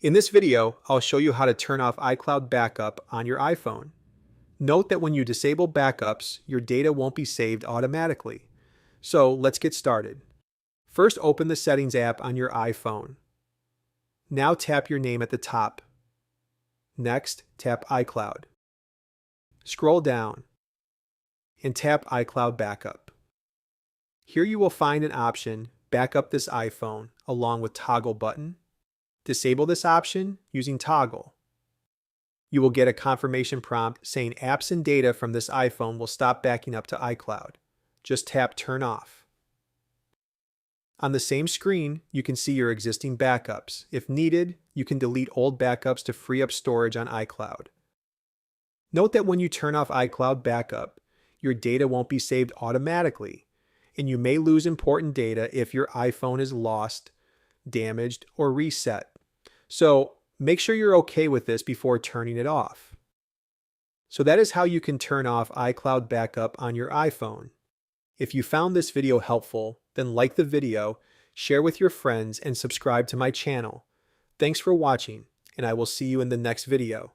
In this video, I'll show you how to turn off iCloud backup on your iPhone. Note that when you disable backups, your data won't be saved automatically. So let's get started. First, open the Settings app on your iPhone. Now tap your name at the top. Next, tap iCloud. Scroll down and tap iCloud Backup. Here you will find an option, Backup this iPhone, along with Toggle button. Disable this option using Toggle. You will get a confirmation prompt saying apps and data from this iPhone will stop backing up to iCloud. Just tap Turn Off. On the same screen, you can see your existing backups. If needed, you can delete old backups to free up storage on iCloud. Note that when you turn off iCloud Backup, your data won't be saved automatically, and you may lose important data if your iPhone is lost, damaged, or reset. So make sure you're okay with this before turning it off. So that is how you can turn off iCloud Backup on your iPhone. If you found this video helpful, then like the video, share with your friends, and subscribe to my channel. Thanks for watching, and I will see you in the next video.